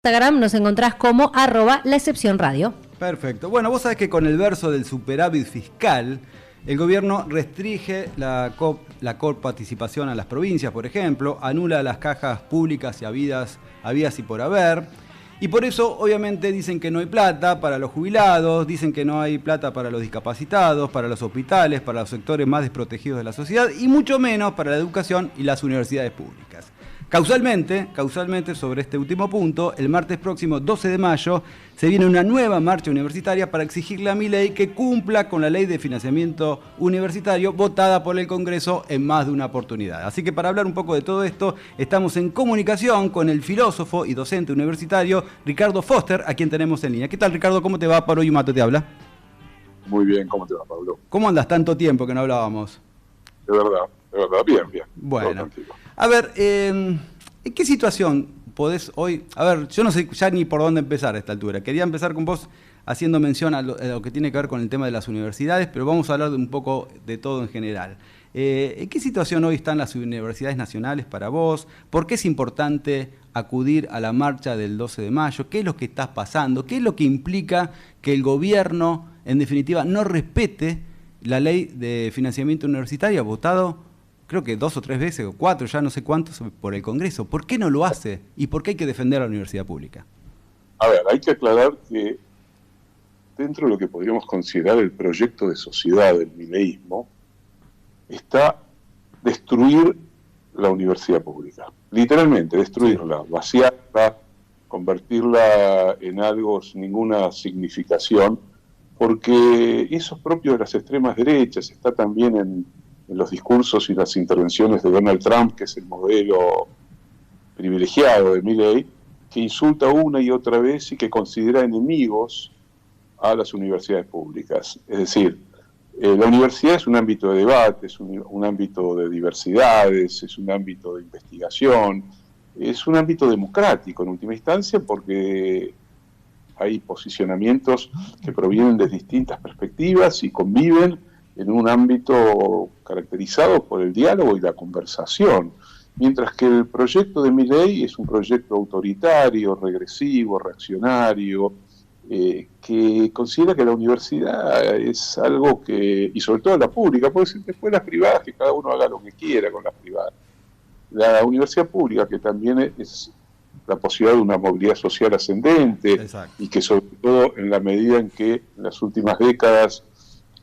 Instagram nos encontrás como @laexcepcionradio. Perfecto. Bueno, vos sabés que con el verso del superávit fiscal, el gobierno restringe la coparticipación a las provincias, por ejemplo, anula las cajas públicas y habidas y por haber. Y por eso, obviamente, dicen que no hay plata para los jubilados, dicen que no hay plata para los discapacitados, para los hospitales, para los sectores más desprotegidos de la sociedad y mucho menos para la educación y las universidades públicas. Causalmente, sobre este último punto, el martes próximo, 12 de mayo, se viene una nueva marcha universitaria para exigirle a Milei que cumpla con la ley de financiamiento universitario votada por el Congreso en más de una oportunidad. Así que para hablar un poco de todo esto, estamos en comunicación con el filósofo y docente universitario Ricardo Foster, a quien tenemos en línea. ¿Qué tal, Ricardo? ¿Cómo te va? Pablo Yumato te habla. Muy bien, ¿cómo te va, Pablo? ¿Cómo andas? Tanto tiempo que no hablábamos. De verdad, bien. Bueno, a ver, ¿en qué situación podés hoy? A ver, yo no sé ya ni por dónde empezar a esta altura. Quería empezar con vos haciendo mención a lo que tiene que ver con el tema de las universidades, pero vamos a hablar de un poco de todo en general. ¿En qué situación hoy están las universidades nacionales para vos? ¿Por qué es importante acudir a la marcha del 12 de mayo? ¿Qué es lo que está pasando? ¿Qué es lo que implica que el gobierno, en definitiva, no respete la ley de financiamiento universitario votado, creo que 2 o 3 veces, o 4, ya no sé cuántos, por el Congreso? ¿Por qué no lo hace? ¿Y por qué hay que defender a la universidad pública? A ver, hay que aclarar que dentro de lo que podríamos considerar el proyecto de sociedad del mileísmo, está destruir la universidad pública. Literalmente, destruirla, vaciarla, convertirla en algo sin ninguna significación, porque eso es propio de las extremas derechas, está también en los discursos y las intervenciones de Donald Trump, que es el modelo privilegiado de Milei, que insulta una y otra vez y que considera enemigos a las universidades públicas. Es decir, la universidad es un ámbito de debate, es un ámbito de diversidades, es un ámbito de investigación, es un ámbito democrático en última instancia, porque hay posicionamientos que provienen de distintas perspectivas y conviven en un ámbito caracterizado por el diálogo y la conversación, mientras que el proyecto de Milei es un proyecto autoritario, regresivo, reaccionario, que considera que la universidad es algo que, y sobre todo la pública, puede ser después las privadas, que cada uno haga lo que quiera con las privadas. La universidad pública, que también es la posibilidad de una movilidad social ascendente. Exacto. Y que sobre todo en la medida en que en las últimas décadas,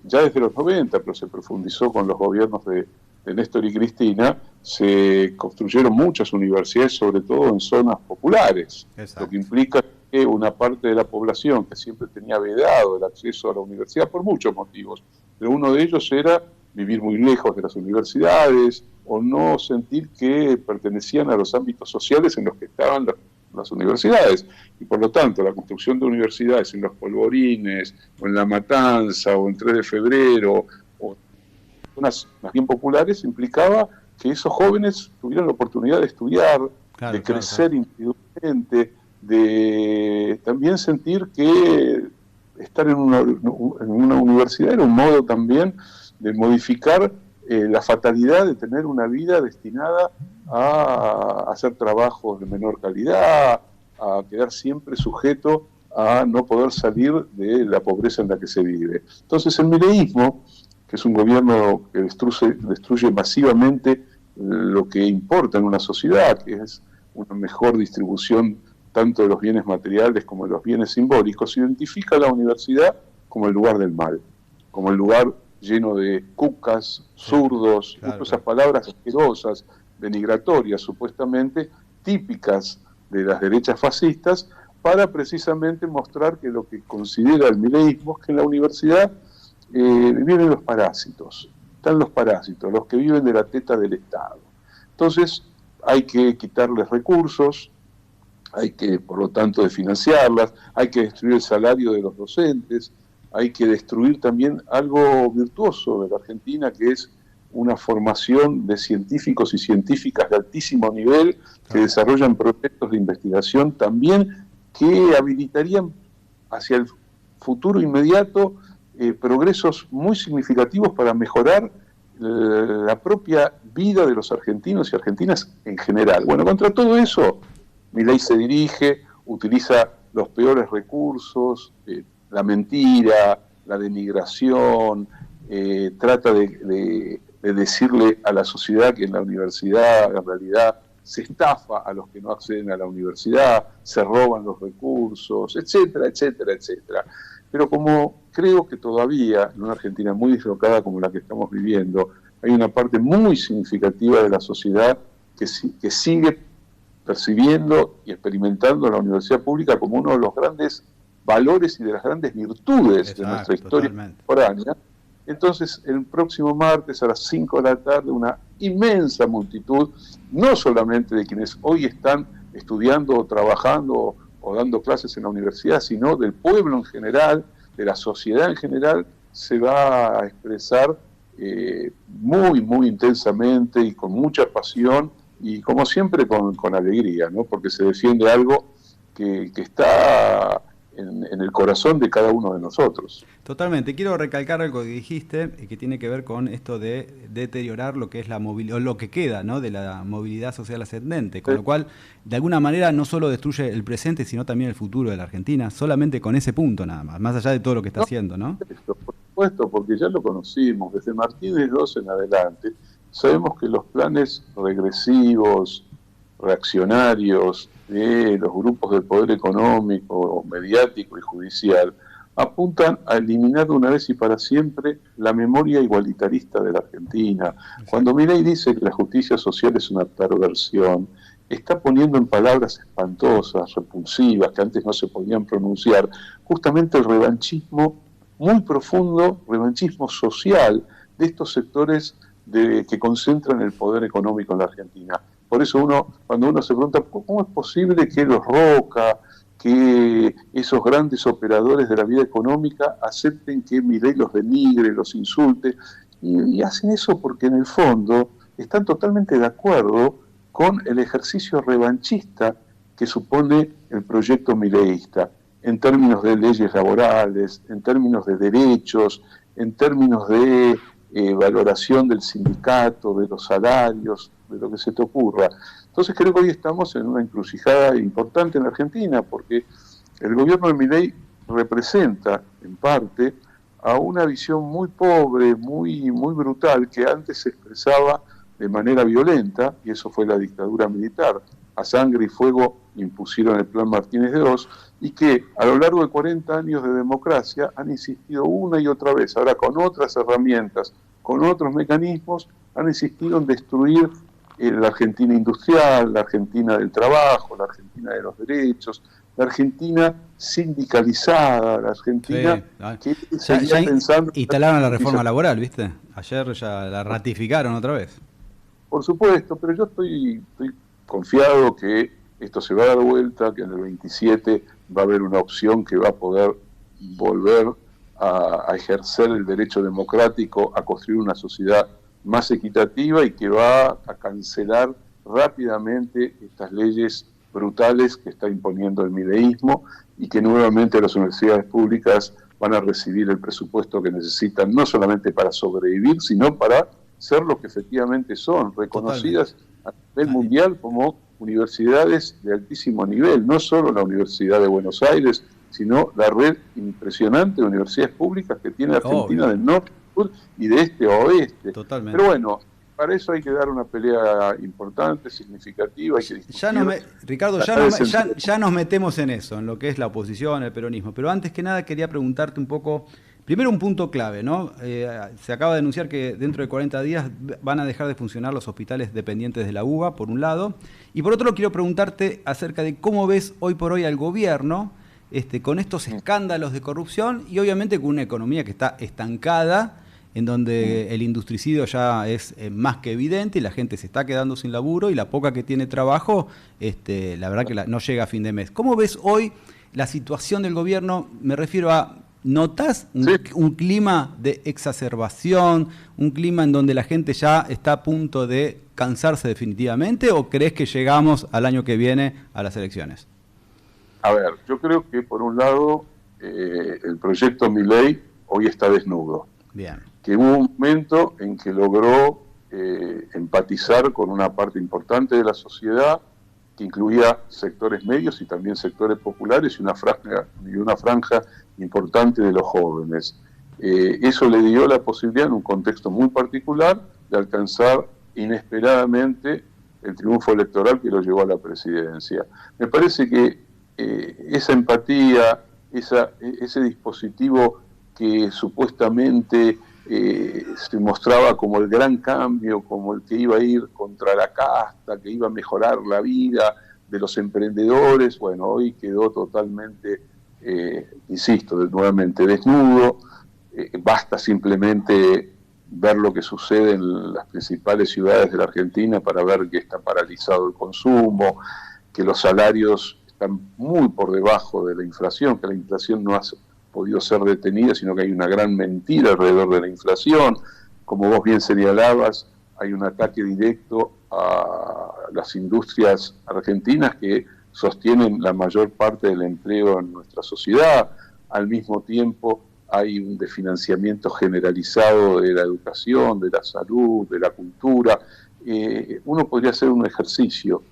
ya desde los 90, pero se profundizó con los gobiernos de Néstor y Cristina, se construyeron muchas universidades, sobre todo en zonas populares. Exacto. Lo que implica que una parte de la población que siempre tenía vedado el acceso a la universidad por muchos motivos, pero uno de ellos era vivir muy lejos de las universidades o no sentir que pertenecían a los ámbitos sociales en los que estaban las universidades. Y por lo tanto, la construcción de universidades en Los Polvorines, o en La Matanza, o en 3 de Febrero, o zonas más bien populares, implicaba que esos jóvenes tuvieran la oportunidad de estudiar, de crecer individualmente, de también sentir que estar en una universidad era un modo también de modificar la fatalidad de tener una vida destinada a hacer trabajos de menor calidad, a quedar siempre sujeto a no poder salir de la pobreza en la que se vive. Entonces el mileísmo, que es un gobierno que destruye masivamente lo que importa en una sociedad, que es una mejor distribución tanto de los bienes materiales como de los bienes simbólicos, identifica a la universidad como el lugar del mal, como el lugar lleno de cucas, zurdos, esas palabras asquerosas, denigratorias supuestamente, típicas de las derechas fascistas, para precisamente mostrar que lo que considera el mileísmo es que en la universidad viven los parásitos, están los parásitos, los que viven de la teta del Estado. Entonces hay que quitarles recursos, hay que, por lo tanto, financiarlas, hay que destruir el salario de los docentes, hay que destruir también algo virtuoso de la Argentina, que es una formación de científicos y científicas de altísimo nivel que desarrollan proyectos de investigación también que habilitarían hacia el futuro inmediato progresos muy significativos para mejorar la propia vida de los argentinos y argentinas en general. Bueno, contra todo eso, Milei se dirige, utiliza los peores recursos, la mentira, la denigración, trata de decirle a la sociedad que en la universidad en realidad se estafa a los que no acceden a la universidad, se roban los recursos, etcétera, etcétera, etcétera. Pero como creo que todavía en una Argentina muy dislocada como la que estamos viviendo, hay una parte muy significativa de la sociedad que sigue percibiendo y experimentando la universidad pública como uno de los grandes valores y de las grandes virtudes de nuestra historia contemporánea. Entonces, el próximo martes a las 5 de la tarde, una inmensa multitud, no solamente de quienes hoy están estudiando o trabajando o dando clases en la universidad, sino del pueblo en general, de la sociedad en general, se va a expresar muy, muy intensamente y con mucha pasión y, como siempre, con alegría, ¿no? Porque se defiende algo que está en el corazón de cada uno de nosotros. Totalmente. Quiero recalcar algo que dijiste, que tiene que ver con esto de deteriorar lo que es la movilidad, o lo que queda, ¿no?, de la movilidad social ascendente, con lo cual, de alguna manera, no solo destruye el presente, sino también el futuro de la Argentina, solamente con ese punto nada más allá de todo lo que está haciendo, ¿no? Por supuesto, porque ya lo conocimos, desde Martínez II en adelante, sabemos que los planes regresivos, reaccionarios de los grupos del poder económico, mediático y judicial apuntan a eliminar de una vez y para siempre la memoria igualitarista de la Argentina. Cuando Milei dice que la justicia social es una perversión, está poniendo en palabras espantosas, repulsivas, que antes no se podían pronunciar, justamente el revanchismo muy profundo, revanchismo social de estos sectores que concentran el poder económico en la Argentina. Por eso cuando uno se pregunta, ¿cómo es posible que los Roca, que esos grandes operadores de la vida económica acepten que Milei los denigre, los insulte? Y hacen eso porque en el fondo están totalmente de acuerdo con el ejercicio revanchista que supone el proyecto mileísta, en términos de leyes laborales, en términos de derechos, en términos de valoración del sindicato, de los salarios, de lo que se te ocurra. Entonces creo que hoy estamos en una encrucijada importante en la Argentina, porque el gobierno de Milei representa, en parte, a una visión muy pobre, muy brutal, que antes se expresaba de manera violenta, y eso fue la dictadura militar. A sangre y fuego impusieron el Plan Martínez II, y que a lo largo de 40 años de democracia han insistido una y otra vez, ahora con otras herramientas, con otros mecanismos, han insistido en destruir la Argentina industrial, la Argentina del trabajo, la Argentina de los derechos, la Argentina sindicalizada, la Argentina que seguía pensando... Instalaron la reforma laboral, ¿viste? Ayer ya la ratificaron otra vez. Por supuesto, pero yo estoy confiado que esto se va a dar vuelta, que en el 27 va a haber una opción que va a poder volver a ejercer el derecho democrático, a construir una sociedad más equitativa y que va a cancelar rápidamente estas leyes brutales que está imponiendo el mileísmo y que nuevamente las universidades públicas van a recibir el presupuesto que necesitan, no solamente para sobrevivir, sino para ser lo que efectivamente son, reconocidas a nivel mundial como universidades de altísimo nivel, no solo la Universidad de Buenos Aires, sino la red impresionante de universidades públicas que tiene Argentina del norte y de este a oeste. Totalmente. Pero bueno, para eso hay que dar una pelea importante, significativa. Hay que discutir. Ricardo, ya nos metemos en eso, en lo que es la oposición, el peronismo. Pero antes que nada quería preguntarte un poco, primero un punto clave, ¿no? Se acaba de anunciar que dentro de 40 días van a dejar de funcionar los hospitales dependientes de la UBA, por un lado. Y por otro, quiero preguntarte acerca de cómo ves hoy por hoy al gobierno con estos escándalos de corrupción y obviamente con una economía que está estancada, en donde el industricidio ya es más que evidente y la gente se está quedando sin laburo y la poca que tiene trabajo, la verdad que no llega a fin de mes. ¿Cómo ves hoy la situación del gobierno? Me refiero a, ¿notás un clima de exacerbación, un clima en donde la gente ya está a punto de cansarse definitivamente o crees que llegamos al año que viene a las elecciones? A ver, yo creo que por un lado el proyecto Milei hoy está desnudo. Bien. Que hubo un momento en que logró empatizar con una parte importante de la sociedad que incluía sectores medios y también sectores populares y una franja importante de los jóvenes. Eso le dio la posibilidad, en un contexto muy particular, de alcanzar inesperadamente el triunfo electoral que lo llevó a la presidencia. Me parece que esa empatía, ese dispositivo que supuestamente se mostraba como el gran cambio, como el que iba a ir contra la casta, que iba a mejorar la vida de los emprendedores, bueno, hoy quedó totalmente, insisto, nuevamente desnudo. Basta simplemente ver lo que sucede en las principales ciudades de la Argentina para ver que está paralizado el consumo, que los salarios están muy por debajo de la inflación, que la inflación no ha podido ser detenida, sino que hay una gran mentira alrededor de la inflación. Como vos bien señalabas, hay un ataque directo a las industrias argentinas que sostienen la mayor parte del empleo en nuestra sociedad. Al mismo tiempo hay un desfinanciamiento generalizado de la educación, de la salud, de la cultura. Uno podría hacer un ejercicio.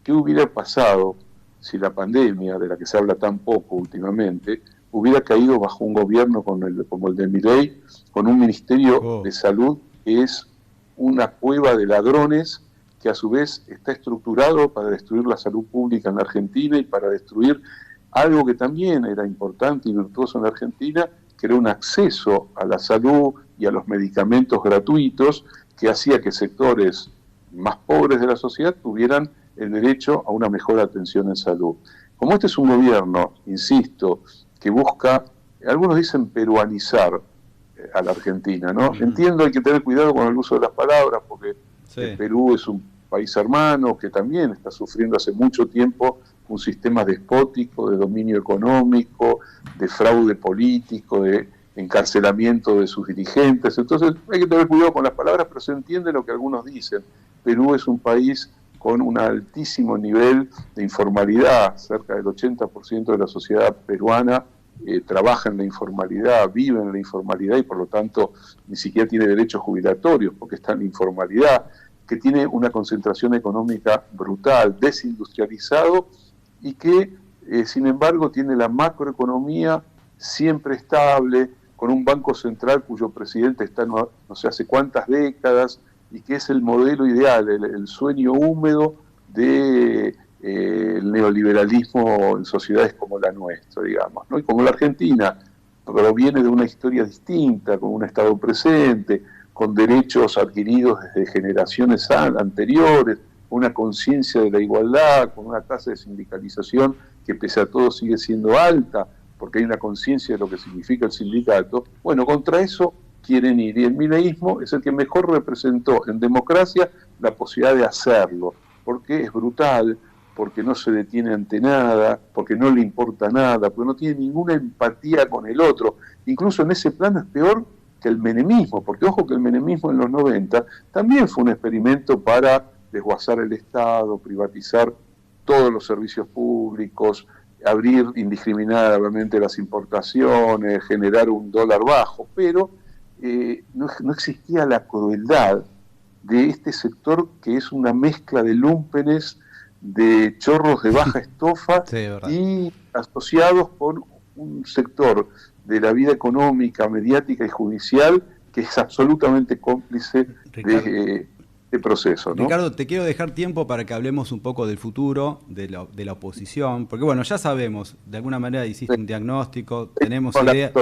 ¿Qué hubiera pasado si la pandemia, de la que se habla tan poco últimamente, hubiera caído bajo un gobierno como el de Milei, con un ministerio de salud que es una cueva de ladrones, que a su vez está estructurado para destruir la salud pública en la Argentina y para destruir algo que también era importante y virtuoso en la Argentina, que era un acceso a la salud y a los medicamentos gratuitos, que hacía que sectores más pobres de la sociedad tuvieran el derecho a una mejor atención en salud. Como este es un gobierno, insisto, que busca, algunos dicen peruanizar a la Argentina, ¿no? Entiendo, hay que tener cuidado con el uso de las palabras, porque el Perú es un país hermano que también está sufriendo hace mucho tiempo un sistema despótico, de dominio económico, de fraude político, de encarcelamiento de sus dirigentes. Entonces hay que tener cuidado con las palabras, pero se entiende lo que algunos dicen. Perú es un país con un altísimo nivel de informalidad. Cerca del 80% de la sociedad peruana trabaja en la informalidad, vive en la informalidad y por lo tanto ni siquiera tiene derechos jubilatorios porque está en la informalidad, que tiene una concentración económica brutal, desindustrializado y que sin embargo tiene la macroeconomía siempre estable, con un banco central cuyo presidente está no sé hace cuántas décadas y que es el modelo ideal, el sueño húmedo de el neoliberalismo en sociedades como la nuestra, digamos, ¿no? Y como la Argentina proviene de una historia distinta, con un Estado presente, con derechos adquiridos desde generaciones anteriores, una conciencia de la igualdad, con una tasa de sindicalización que pese a todo sigue siendo alta, porque hay una conciencia de lo que significa el sindicato. Bueno, contra eso quieren ir, y el mileísmo es el que mejor representó en democracia la posibilidad de hacerlo, porque es brutal, porque no se detiene ante nada, porque no le importa nada, porque no tiene ninguna empatía con el otro. Incluso en ese plano es peor que el menemismo, porque ojo que el menemismo en los 90 también fue un experimento para desguazar el Estado, privatizar todos los servicios públicos, abrir indiscriminadamente las importaciones, generar un dólar bajo, pero no existía la crueldad de este sector que es una mezcla de lúmpenes, de chorros de baja estofa y asociados con un sector de la vida económica, mediática y judicial que es absolutamente cómplice de este proceso, ¿no? Ricardo, te quiero dejar tiempo para que hablemos un poco del futuro de la oposición, porque bueno, ya sabemos, de alguna manera hiciste un diagnóstico, tenemos idea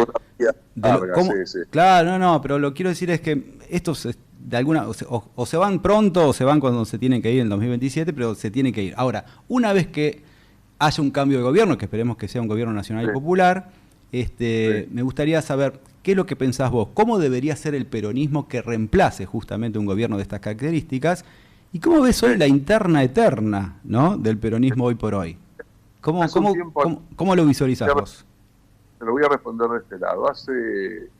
de cómo, claro, no, pero lo que quiero decir es que estos de alguna o se van pronto o se van cuando se tienen que ir en 2027, pero se tienen que ir. Ahora, una vez que haya un cambio de gobierno, que esperemos que sea un gobierno nacional y popular, me gustaría saber qué es lo que pensás vos, cómo debería ser el peronismo que reemplace justamente un gobierno de estas características, y cómo ves hoy la interna eterna, ¿no?, del peronismo hoy por hoy. ¿Cómo lo visualizás vos? Te lo voy a responder de este lado.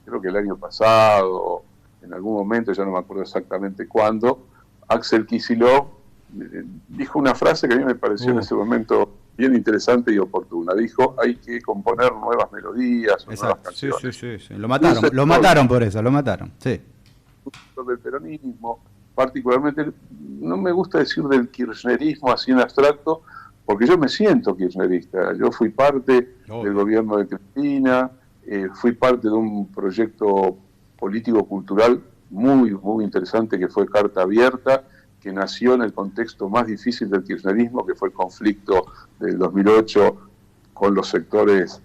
Creo que el año pasado, en algún momento, ya no me acuerdo exactamente cuándo, Axel Kicillof dijo una frase que a mí me pareció en ese momento bien interesante y oportuna. Dijo, hay que componer nuevas melodías, nuevas canciones. Sí. Lo mataron por eso, sí. Del peronismo particularmente, no me gusta decir del kirchnerismo así en abstracto, porque yo me siento kirchnerista. Yo fui parte del gobierno de Cristina, fui parte de un proyecto político-cultural muy, muy interesante que fue Carta Abierta, que nació en el contexto más difícil del kirchnerismo, que fue el conflicto del 2008 con los sectores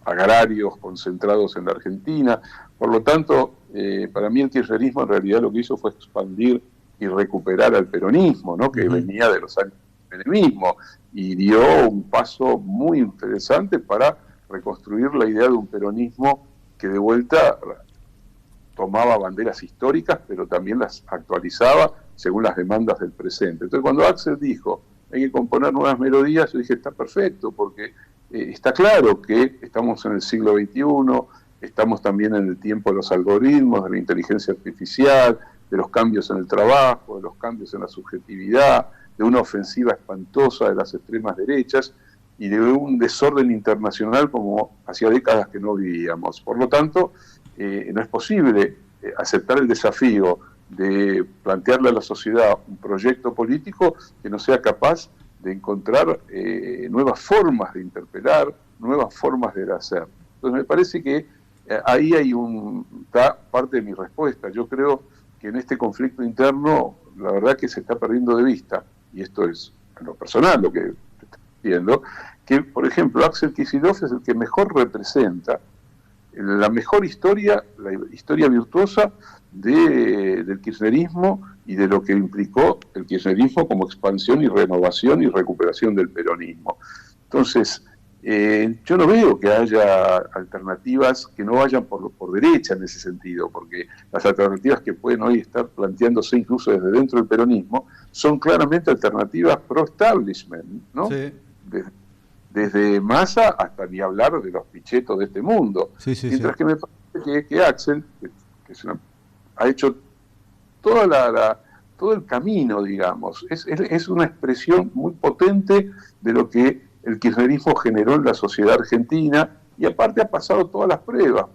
agrarios concentrados en la Argentina. Por lo tanto, para mí el kirchnerismo en realidad lo que hizo fue expandir y recuperar al peronismo, ¿no? Que venía de los años del menemismo, y dio un paso muy interesante para reconstruir la idea de un peronismo que de vuelta tomaba banderas históricas, pero también las actualizaba según las demandas del presente. Entonces, cuando Axel dijo, hay que componer nuevas melodías, yo dije, está perfecto, porque está claro que estamos en el siglo XXI, estamos también en el tiempo de los algoritmos, de la inteligencia artificial, de los cambios en el trabajo, de los cambios en la subjetividad, de una ofensiva espantosa de las extremas derechas y de un desorden internacional como hacía décadas que no vivíamos. Por lo tanto, no es posible aceptar el desafío de plantearle a la sociedad un proyecto político que no sea capaz de encontrar nuevas formas de interpelar, nuevas formas de hacer. Entonces me parece que ahí está parte de mi respuesta. Yo creo que en este conflicto interno, la verdad que se está perdiendo de vista, y esto es en lo personal lo que estoy diciendo, que por ejemplo Axel Kicillof es el que mejor representa la mejor historia, la historia virtuosa del kirchnerismo y de lo que implicó el kirchnerismo como expansión y renovación y recuperación del peronismo. Entonces, yo no veo que haya alternativas que no vayan por derecha en ese sentido, porque las alternativas que pueden hoy estar planteándose incluso desde dentro del peronismo son claramente alternativas pro-establishment, ¿no? Sí. Desde Massa hasta ni hablar de los pichetos de este mundo. Mientras que me parece que Axel, ha hecho todo el camino, digamos. Es una expresión muy potente de lo que el kirchnerismo generó en la sociedad argentina, y aparte ha pasado todas las pruebas.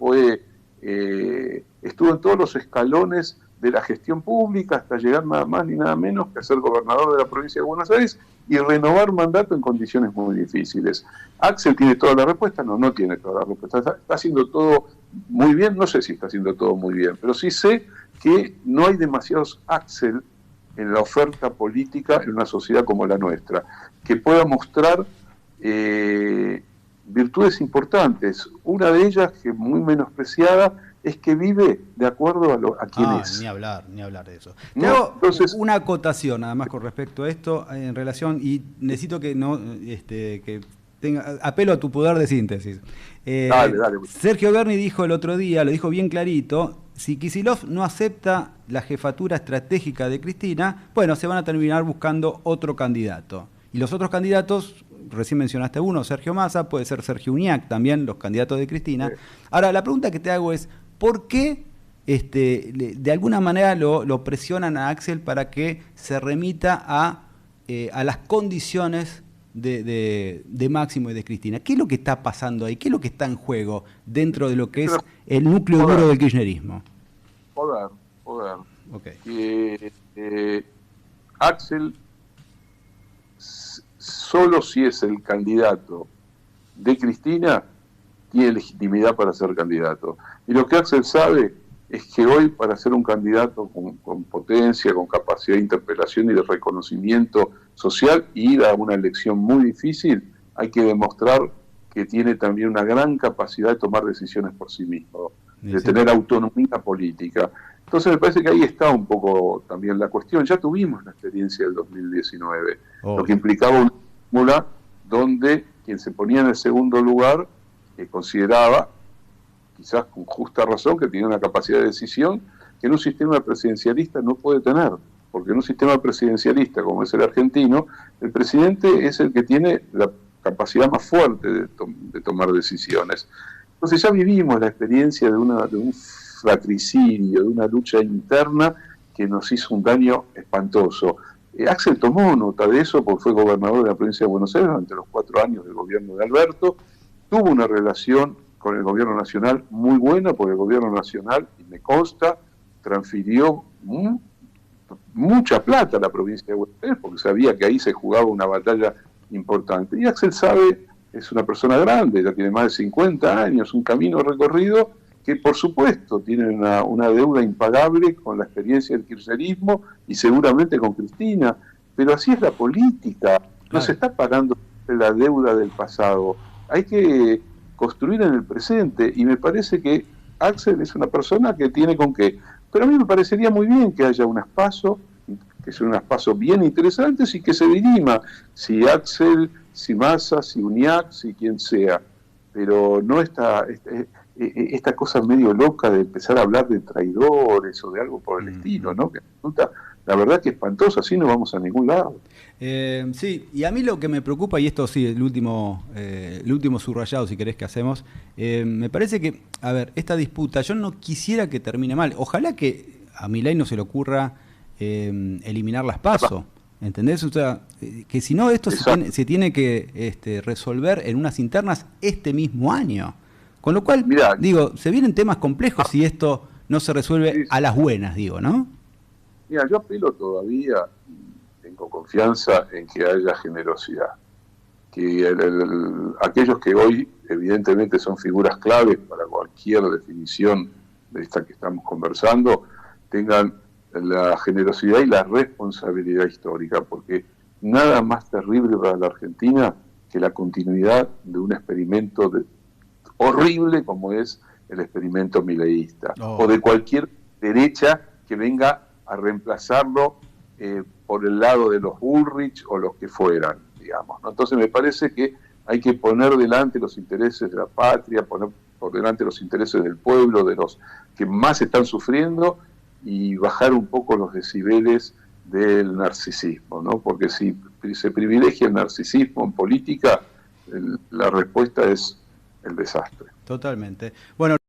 Estuvo en todos los escalones de la gestión pública hasta llegar nada más ni nada menos que a ser gobernador de la provincia de Buenos Aires y renovar mandato en condiciones muy difíciles. ¿Axel tiene toda la respuesta? No tiene toda la respuesta. Está haciendo todo muy bien, no sé si está haciendo todo muy bien, pero sí sé que no hay demasiados Axel en la oferta política en una sociedad como la nuestra, que pueda mostrar virtudes importantes. Una de ellas, que es muy menospreciada, es que vive de acuerdo a quién es. Ni hablar de eso. Te hago una acotación nada más con respecto a esto en relación, y necesito que apelo a tu poder de síntesis. Dale. Sergio Berni dijo el otro día, lo dijo bien clarito, si Kicillof no acepta la jefatura estratégica de Cristina, bueno, se van a terminar buscando otro candidato. Y los otros candidatos, recién mencionaste uno, Sergio Massa, puede ser Sergio Uñac también, los candidatos de Cristina. Sí. Ahora, la pregunta que te hago es, ¿por qué de alguna manera lo presionan a Axel para que se remita a las condiciones de Máximo y de Cristina? ¿Qué es lo que está pasando ahí? ¿Qué es lo que está en juego dentro de lo que es el núcleo duro del kirchnerismo? Poder. Okay. Axel, solo si es el candidato de Cristina, tiene legitimidad para ser candidato. Y lo que Axel sabe es que hoy, para ser un candidato con potencia, con capacidad de interpelación y de reconocimiento social, y ir a una elección muy difícil, hay que demostrar que tiene también una gran capacidad de tomar decisiones por sí mismo, de tener autonomía política. Entonces me parece que ahí está un poco también la cuestión. Ya tuvimos la experiencia del 2019, lo que implicaba una fórmula donde quien se ponía en el segundo lugar consideraba, quizás con justa razón, que tiene una capacidad de decisión que en un sistema presidencialista no puede tener, porque en un sistema presidencialista como es el argentino, el presidente es el que tiene la capacidad más fuerte de tomar decisiones. Entonces ya vivimos la experiencia de un fratricidio, de una lucha interna que nos hizo un daño espantoso. Axel tomó nota de eso porque fue gobernador de la provincia de Buenos Aires durante los 4 años del gobierno de Alberto, tuvo una relación con el gobierno nacional muy buena, porque el gobierno nacional, y me consta, transfirió mucha plata a la provincia de Buenos Aires porque sabía que ahí se jugaba una batalla importante. Y Axel sabe, es una persona grande, ya tiene más de 50 años, un camino recorrido que por supuesto tiene una deuda impagable con la experiencia del kirchnerismo y seguramente con Cristina, pero así es la política, no se está pagando la deuda del pasado, hay que construir en el presente, y me parece que Axel es una persona que tiene con qué, pero a mí me parecería muy bien que haya unas PASO, que son unas PASO bien interesantes y que se dirima, si Axel, si Massa, si Uñac, si quien sea, pero no esta cosa medio loca de empezar a hablar de traidores o de algo por el estilo, ¿no? Que resulta, la verdad que espantoso, así no vamos a ningún lado. Sí, y a mí lo que me preocupa, y esto sí, el último subrayado, si querés que hacemos, me parece que, a ver, esta disputa, yo no quisiera que termine mal. Ojalá que a Milei no se le ocurra eliminar las PASO, ¿entendés? O sea, que si no, esto se tiene que resolver en unas internas este mismo año. Con lo cual, mirá, digo, se vienen temas complejos si esto no se resuelve a las buenas, digo, ¿no? Mira, yo apelo todavía, tengo confianza en que haya generosidad. Que aquellos que hoy evidentemente son figuras claves para cualquier definición de esta que estamos conversando, tengan la generosidad y la responsabilidad histórica, porque nada más terrible para la Argentina que la continuidad de un experimento horrible como es el experimento mileísta, o de cualquier derecha que venga a reemplazarlo por el lado de los Bullrich o los que fueran, digamos, ¿no? Entonces me parece que hay que poner delante los intereses de la patria, poner por delante los intereses del pueblo, de los que más están sufriendo, y bajar un poco los decibeles del narcisismo, ¿no? Porque si se privilegia el narcisismo en política, la respuesta es el desastre. Totalmente. Bueno.